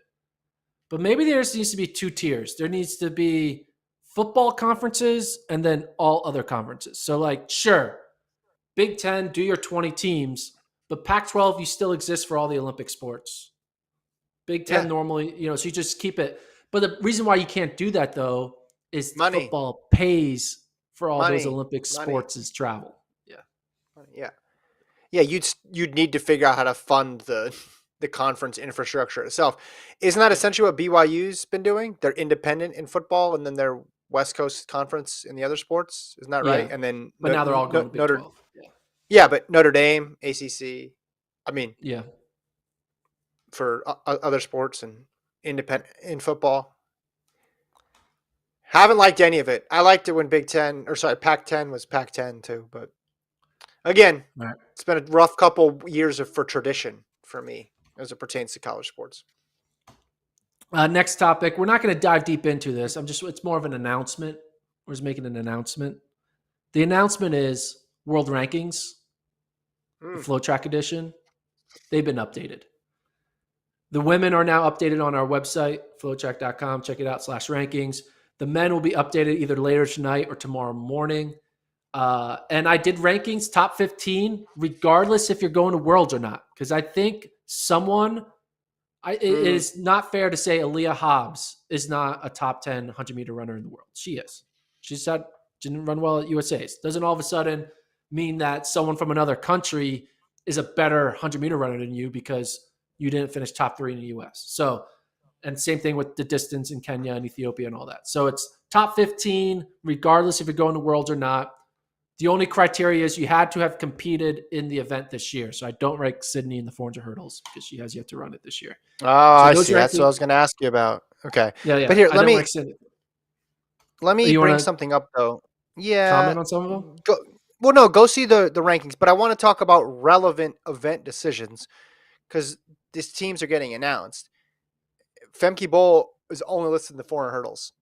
But maybe there needs to be 2 tiers. There needs to be football conferences and then all other conferences. So, like, sure, Big Ten, do your 20 teams, but Pac 12, you still exist for all the Olympic sports. Big Ten Yeah, normally, so you just keep it. But the reason why you can't do that, though, is money, football pays for all those money, Olympic money, sports as travel. Yeah. money. Yeah, yeah. You'd need to figure out how to fund the the conference infrastructure itself. Isn't that essentially what BYU's been doing? They're independent in football, and then they're West Coast Conference in the other sports. Isn't that right? Yeah. And then But now they're all going to Big Notre, 12. Yeah. yeah, but Notre Dame, ACC. I mean, Yeah. for other sports and independent in football. Haven't liked any of it. I liked it when Pac-10 was Pac-10 too. But again, Right. it's been a rough couple years for tradition for me as it pertains to college sports. Next topic. We're not going to dive deep into this. It's more of an announcement. We're just making an announcement. The announcement is World Rankings, the FloTrack edition. They've been updated. The women are now updated on our website, FloTrack.com. Check it out, /rankings. The men will be updated either later tonight or tomorrow morning. And I did rankings, top 15, regardless if you're going to Worlds or not. Because I think it is not fair to say Aaliyah Hobbs is not a top 10 100-meter runner in the world. She is. Didn't run well at USA's. Doesn't all of a sudden mean that someone from another country is a better 100-meter runner than you because you didn't finish top 3 in the US. So, and same thing with the distance in Kenya and Ethiopia and all that. So it's top 15, regardless if you're going to Worlds or not. The only criteria is you had to have competed in the event this year. So I don't rank Sydney in the 400 hurdles because she has yet to run it this year. Oh, I see. That's what I was going to ask you about. Okay. Yeah. But here, let me You bring wanna something up though. Yeah. comment on some of them? Go see the rankings, but I want to talk about relevant event decisions because these teams are getting announced. Femke Bowl is only listed in the 400 hurdles.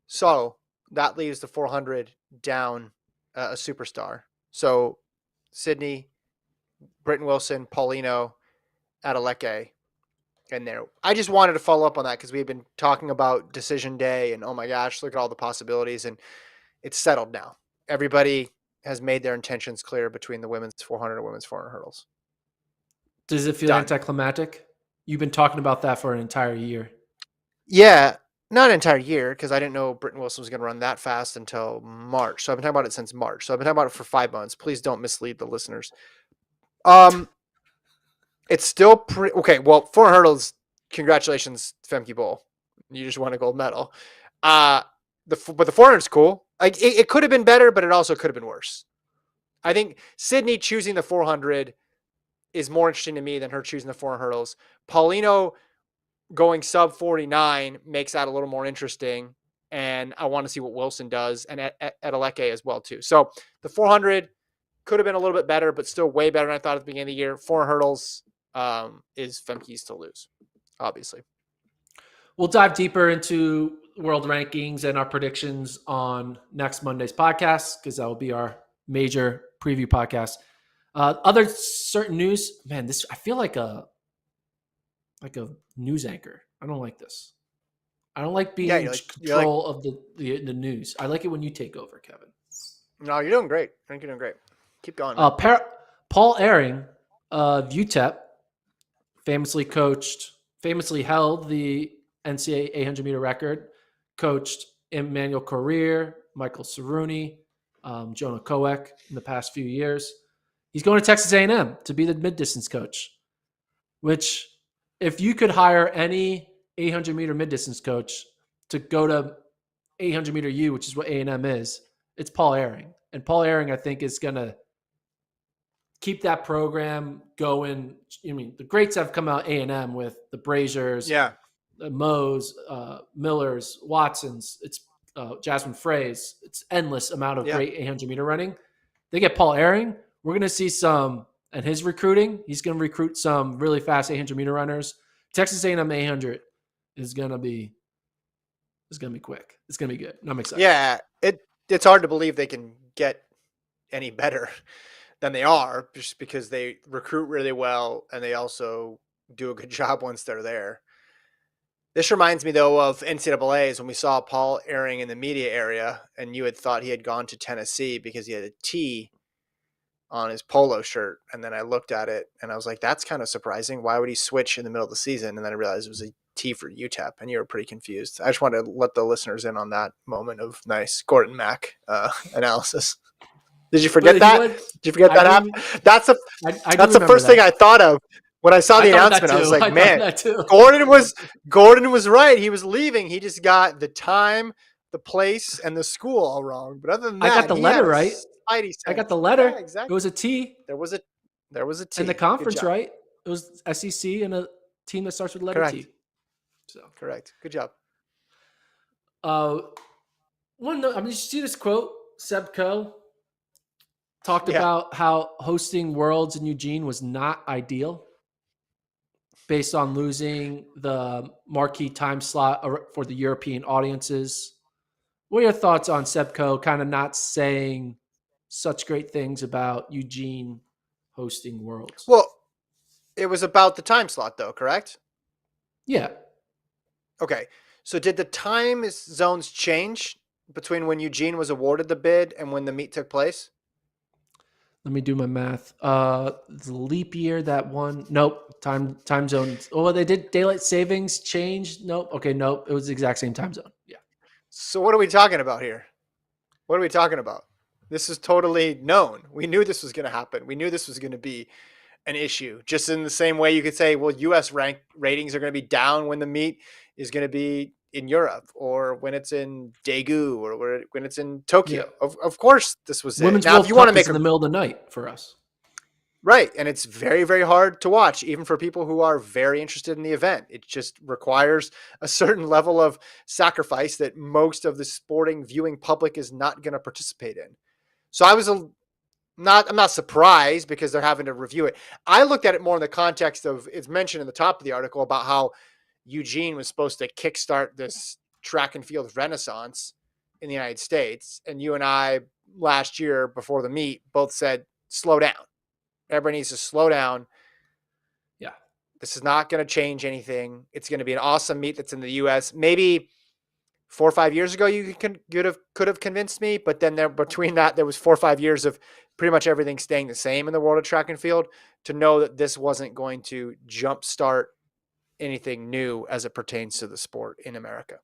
So that leaves the 400 down a superstar. So Sydney, Britton Wilson, Paulino, Adeleke in there. I just wanted to follow up on that because we've been talking about decision day and oh my gosh, look at all the possibilities, and it's settled now. Everybody has made their intentions clear between the women's 400 and women's 400 hurdles. Does it feel anticlimactic? You've been talking about that for an entire year. Yeah, not an entire year because I didn't know Britton Wilson was going to run that fast until March. So I've been talking about it since March. So I've been talking about it for 5 months. Please don't mislead the listeners. It's still pretty okay. Well, 400 hurdles. Congratulations, Femke Bowl. You just won a gold medal. But the 400 is cool. Like it could have been better, but it also could have been worse. I think Sydney choosing the 400 is more interesting to me than her choosing the 400 hurdles. Paulino going sub 49 makes that a little more interesting. And I want to see what Wilson does and Adeleke as well too. So the 400 could have been a little bit better, but still way better than I thought at the beginning of the year. 400 hurdles is Femke's to lose, obviously. We'll dive deeper into world rankings and our predictions on next Monday's podcast because that will be our major preview podcast. Other certain news, man, I feel like a news anchor. I don't like this. I don't like being in control of the news. I like it when you take over, Kevin. No, you're doing great. I think you're doing great. Keep going. Paul Ehring of UTEP famously held the NCAA 800 meter record, coached Emmanuel Corrier, Michael Cerrone, Jonah Koek in the past few years. He's going to Texas A&M to be the mid-distance coach, which if you could hire any 800 meter mid-distance coach to go to 800 meter U, which is what A&M is, it's Paul Ehring. And Paul Ehring, I think, is going to keep that program going. I mean, the greats have come out A&M with the Braziers, the Moes, Millers, Watsons. It's Jasmine Frey's. It's endless amount of great 800 meter running. They get Paul Ehring. We're going to see some, and his recruiting, he's going to recruit some really fast 800 meter runners. Texas A&M 800 is going to be quick. It's going to be good. I'm excited. Yeah, it's hard to believe they can get any better than they are just because they recruit really well and they also do a good job once they're there. This reminds me, though, of NCAA's when we saw Paul Ehring in the media area and you had thought he had gone to Tennessee because he had a T on his polo shirt. And then I looked at it and I was like, that's kind of surprising. Why would he switch in the middle of the season? And then I realized it was a T for UTEP and you were pretty confused. I just wanted to let the listeners in on that moment of nice Gordon Mack analysis. Did you forget that? Did you forget that happened? That's the first thing I thought of. When I saw I the thought that announcement, I was too. like, I thought man, that too. Gordon was right. He was leaving. He just got the time, the place, and the school all wrong. But other than I got that, the he had letter a right. spidey I got the sense. letter. Yeah, It was exactly. a T There was a there was a and the T. Good conference job. right. It was SEC and a team that starts with the letter Correct. T. So, Correct. Good job. uh, I mean, you see this quote? Seb Coe talked Yeah. about how hosting Worlds in Eugene was not ideal based on losing the marquee time slot for the European audiences. What are your thoughts on Seb Coe kind of not saying such great things about Eugene hosting Worlds? Well, it was about the time slot, though. Correct. Yeah. Okay. So did the time zones change between when Eugene was awarded the bid and when the meet took place? Let me do my math. The leap year that one. Nope. Time zones. Oh, they did daylight savings change. Nope. Okay. Nope. It was the exact same time zone. Yeah. So what are we talking about here? What are we talking about? This is totally known. We knew this was going to happen. We knew this was going to be an issue. Just in the same way you could say, well, U.S. rank ratings are going to be down when the meet is going to be in Europe or when it's in Daegu or when it's in Yeah. Tokyo. Of course, this was it. Women's Now, if World you want to Cup is make in a the middle of the night for us. right, and it's very, very hard to watch, even for people who are very interested in the event. It just requires a certain level of sacrifice that most of the sporting viewing public is not going to participate in. So I'm not surprised because they're having to review it. I looked at it more in the context of it's mentioned in the top of the article about how Eugene was supposed to kickstart this track and field renaissance in the United States. And you and I last year before the meet both said, slow down. Everybody needs to slow down. Yeah. This is not going to change anything. It's going to be an awesome meet that's in the US. Maybe 4 or 5 years ago, you could have convinced me, but then between that, there was 4 or 5 years of pretty much everything staying the same in the world of track and field to know that this wasn't going to jumpstart anything new as it pertains to the sport in America.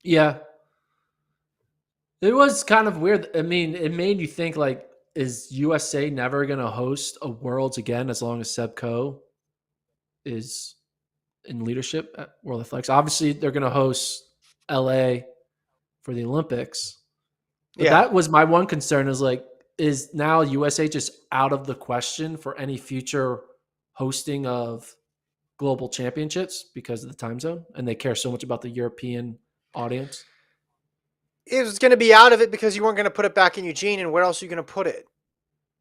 Yeah. It was kind of weird. I mean, it made you think like, is USA never going to host a Worlds again as long as Seb Coe is in leadership at World Athletics? Obviously, they're going to host LA for the Olympics. But Yeah. that was my one concern is like, is now USA just out of the question for any future hosting of global championships because of the time zone? And they care so much about the European audience? It was going to be out of it because you weren't going to put it back in Eugene, and where else are you going to put it?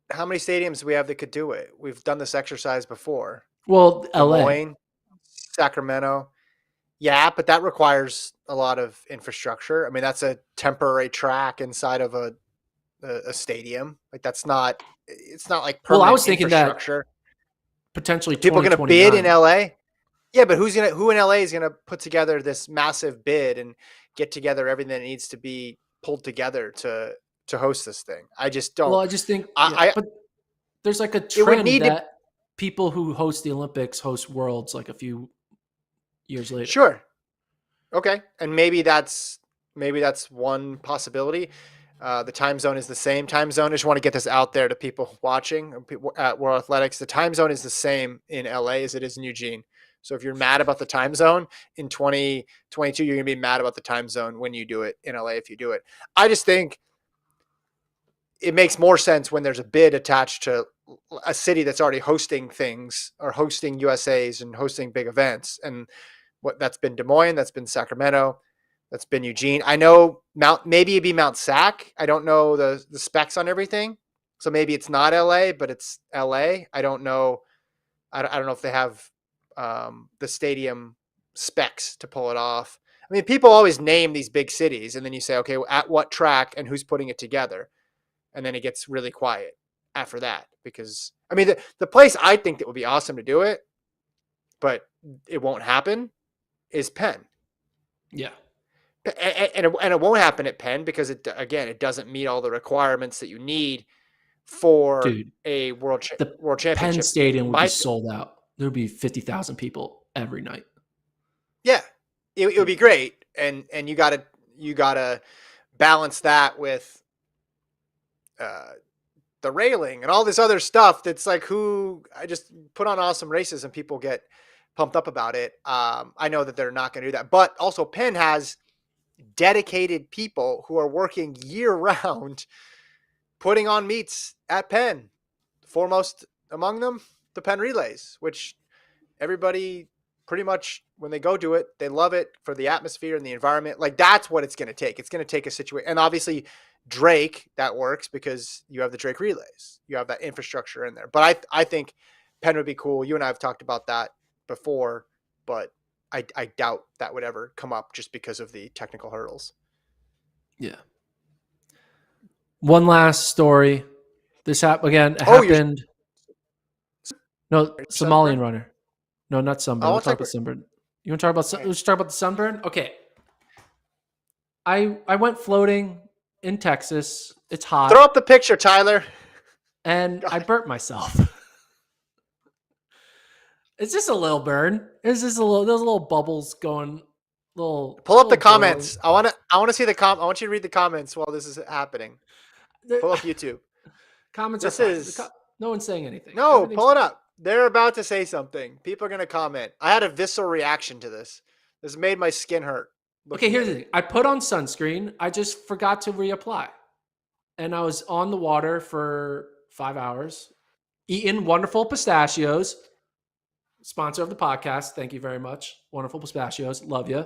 How many stadiums do we have that could do it? We've done this exercise before. Well, Des LA. Moines, Sacramento. Yeah, but that requires a lot of infrastructure. I mean, that's a temporary track inside of a stadium. Like it's not like Well, I permanent was thinking that infrastructure. potentially Are people going to bid in 2029. LA? Yeah, but who in LA is going to put together this massive bid and get together everything that needs to be pulled together to host this thing? I just Well, don't. I just think, yeah, I but there's like a it would trend need to. that people who host the Olympics host Worlds like a few years later. Sure. Okay, and maybe that's one possibility. The time zone is the same time zone. I just want to get this out there to people watching people at World Athletics. The time zone is the same in LA as it is in Eugene. So if you're mad about the time zone in 2022, you're going to be mad about the time zone when you do it in LA if you do it. I just think it makes more sense when there's a bid attached to a city that's already hosting things or hosting USAs and hosting big events. And what that's been Des Moines, that's been Sacramento, that's been Eugene. I know maybe it'd be Mount Sac. I don't know the specs on everything. So maybe it's not LA, but it's LA. I don't know. I don't know if they have the stadium specs to pull it off. I mean, people always name these big cities and then you say, okay, at what track and who's putting it together? And then it gets really quiet after that because I mean, the place I think that would be awesome to do it, but it won't happen is Penn. Yeah. And it won't happen at Penn because it doesn't meet all the requirements that you need for Dude, a the world Penn championship. Stadium would be sold out. There would be 50,000 people every night. Yeah, it would be great, and you gotta balance that with the railing and all this other stuff. That's like who I just put on awesome races and people get pumped up about it. I know that they're not going to do that, but also Penn has dedicated people who are working year round putting on meets at Penn. Foremost among them, the Penn Relays, which everybody pretty much when they go do it, they love it for the atmosphere and the environment. Like that's what it's going to take. It's going to take a situation. And obviously Drake, that works because you have the Drake Relays. You have that infrastructure in there. But I think Penn would be cool. You and I have talked about that before, but I doubt that would ever come up just because of the technical hurdles. Yeah. One last story. This happened. No, Somalian runner. No, not Sunburn. We'll talk about Sunburn. You want to talk about? Let's talk about the Sunburn. Okay. I went floating in Texas. It's hot. Throw up the picture, Tyler. And I burnt myself. It's just a little burn. It's just those little bubbles going. Pull up the comments. I want to see the I want you to read the comments while this is happening. Pull up YouTube. Comments no one's saying anything. No, pull it up. They're about to say something. People are going to comment. I had a visceral reaction to this. This made my skin hurt. Okay, here's the thing. I put on sunscreen. I just forgot to reapply. And I was on the water for 5 hours, eating wonderful pistachios. Sponsor of the podcast. Thank you very much. Wonderful pistachios. Love you.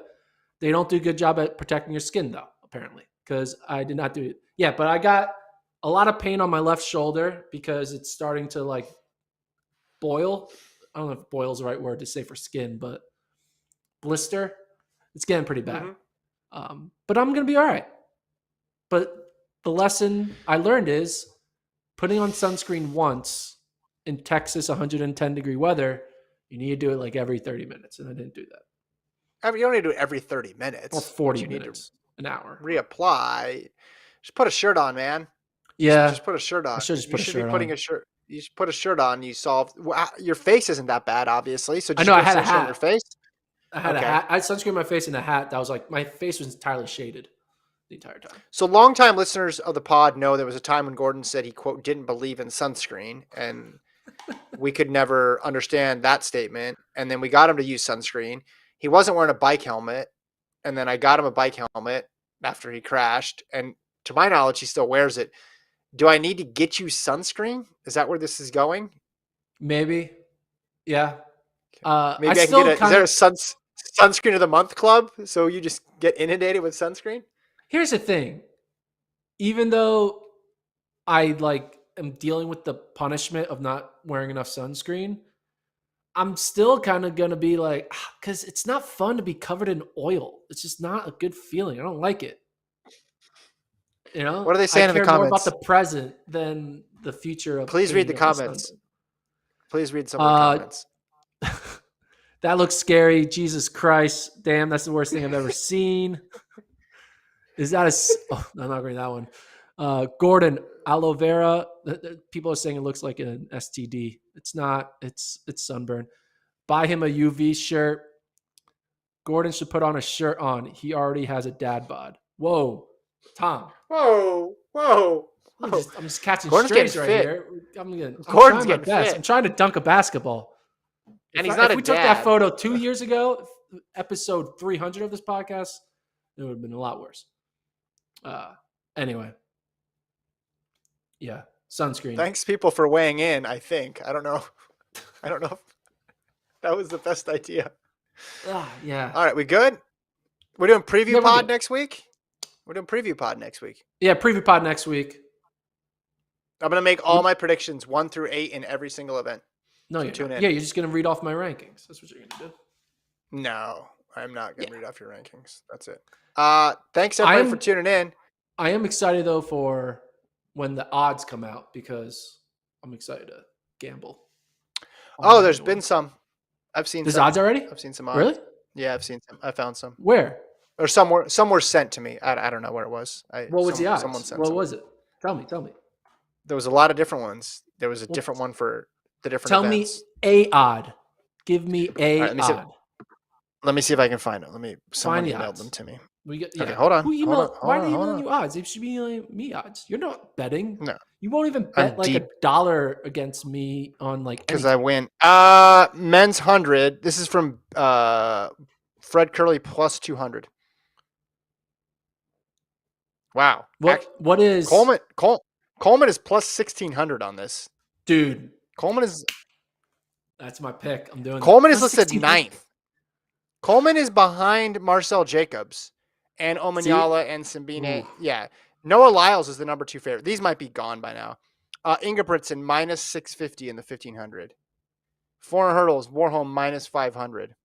They don't do a good job at protecting your skin, though, apparently, because I did not do it. Yeah, but I got a lot of pain on my left shoulder because it's starting to like boil. I don't know if boil is the right word to say for skin, but blister. It's getting pretty bad. Mm-hmm. But I'm going to be all right. But the lesson I learned is putting on sunscreen once in Texas, 110 degree weather, you need to do it like every 30 minutes. And I didn't do that. You don't need to do it every 30 minutes. Or 40 minutes, an hour. Reapply. Just put a shirt on, man. Yeah. Just put a shirt on. I should just put a shirt on. You should put a shirt on. You solve. Your face isn't that bad, obviously. So I know I had a hat on your face. I had a hat. I had sunscreen my face and a hat. That was like my face was entirely shaded the entire time. So longtime listeners of the pod know there was a time when Gordon said he quote didn't believe in sunscreen, and we could never understand that statement. And then we got him to use sunscreen. He wasn't wearing a bike helmet, and then I got him a bike helmet after he crashed. And to my knowledge, he still wears it. Do I need to get you sunscreen? Is that where this is going? Maybe. Yeah. Maybe I can get is there a sunscreen of the month club? So you just get inundated with sunscreen? Here's the thing. Even though I am dealing with the punishment of not wearing enough sunscreen, I'm still kind of going to be like, because it's not fun to be covered in oil. It's just not a good feeling. I don't like it. You know, what are they saying in the comments? More about the present than the future of. Please read the comments. Please read some of the comments. That looks scary. Jesus Christ. Damn, that's the worst thing I've ever seen. Is that I'm not reading that one. Gordon, aloe vera. People are saying it looks like an STD. It's not. It's sunburn. Buy him a UV shirt. Gordon should put on a shirt on. He already has a dad bod. Whoa. Tom. Whoa. I'm just catching Gordon's strays right fit. here. Gordon's getting fit. I'm trying to dunk a basketball. And he's not a dad. If we took that photo 2 years ago, episode 300 of this podcast, it would have been a lot worse. Anyway. Yeah. Sunscreen. Thanks, people, for weighing in, I think. I don't know if that was the best idea. Yeah. All right, we good? We're doing preview pod next week? We're doing preview pod next week. Yeah, preview pod next week. I'm going to make all my predictions 1 through 8 in every single event. No, you're not. Yeah, you're just going to read off my rankings. That's what you're going to do. No, I'm not going to read off your rankings. That's it. Thanks, everybody, for tuning in. I am excited, though, for when the odds come out because I'm excited to gamble. Oh, there's been some. I've seen There's some. odds already? I've seen some odds. Really? Yeah, I've seen some. I found some. Where? Or some were sent to me. I don't know where it was. What was the odds? Someone sent What was it? Tell me. There was a lot of different ones. There was a different one for the different Tell events. me a odd. Give me a odd. Let me see if I can find it. Someone the emailed odds. them to me. We get Okay, hold on. Who Hold on. email? Hold Why are on. they Hold emailing on. you odds? They should be emailing me odds. You're not betting. No, You won't even I'm bet like deep $1 against me on like because I anything. win. Men's 100. This is from Fred Curley plus 200. Wow. What is Coleman is plus 1,600 on this. dude? Coleman is That's my pick. I'm doing that. Coleman is Plus listed 1600. ninth. Coleman is behind Marcel Jacobs and See? Omanyala and Simbine. Ooh. Yeah. Noah Lyles is the number 2 favorite. These might be gone by now. Ingebrigtsen minus 650 in the 1,500. 400 hurdles, Warholm minus 500.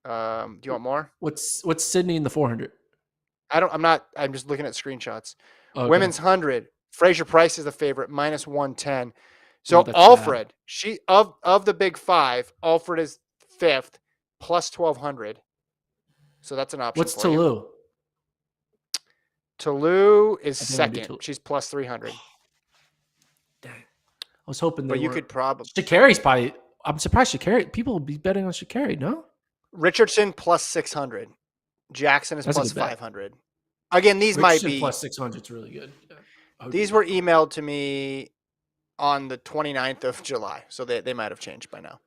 Do you want more? What's Sydney in the 400? I'm just looking at screenshots. Okay. Women's 100. Fraser Price is the favorite, minus 110. Ooh, So that's Alfred, bad. she of the big 5, Alfred is 5th, plus 1,200. So that's an option What's for you. Toulouse? Toulouse is I think I'm gonna do 2nd. Toulouse. She's plus 300. Dang. I was hoping they But you weren't. could probably Sha'Carri's probably. I'm surprised Sha'Carri. People will be betting on Sha'Carri. No, Richardson plus 600. Jackson is that's a plus good bet. 500. Again, these might Richardson be plus 600 is really good. Yeah, these were emailed to me on the 29th of July, so they might have changed by now.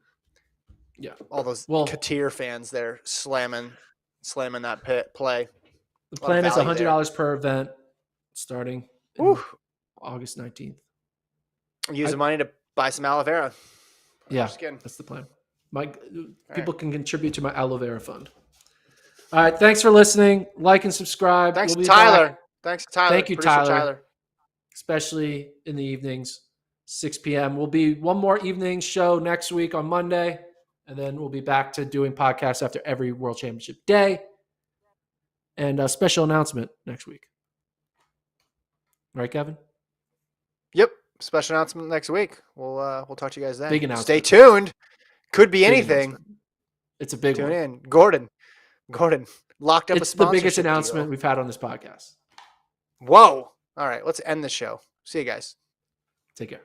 Yeah. All those Katir fans there slamming that play. The plan is $100 per event, starting August 19th. Use the money to buy some aloe vera. Yeah, that's the plan. People can contribute to my aloe vera fund. All right, thanks for listening. Like and subscribe. Thanks, Tyler. Thanks, Tyler. Thank you, Tyler. Especially in the evenings, 6 p.m. We'll be one more evening show next week on Monday, and then we'll be back to doing podcasts after every World Championship day. And a special announcement next week. Right, Kevin? Yep. Special announcement next week. We'll talk to you guys then. Big announcement. Stay tuned. Could be anything. It's a big one. Tune in. Gordon locked up a sponsorship. It's the biggest announcement we've had on this podcast. Whoa. All right. Let's end the show. See you guys. Take care.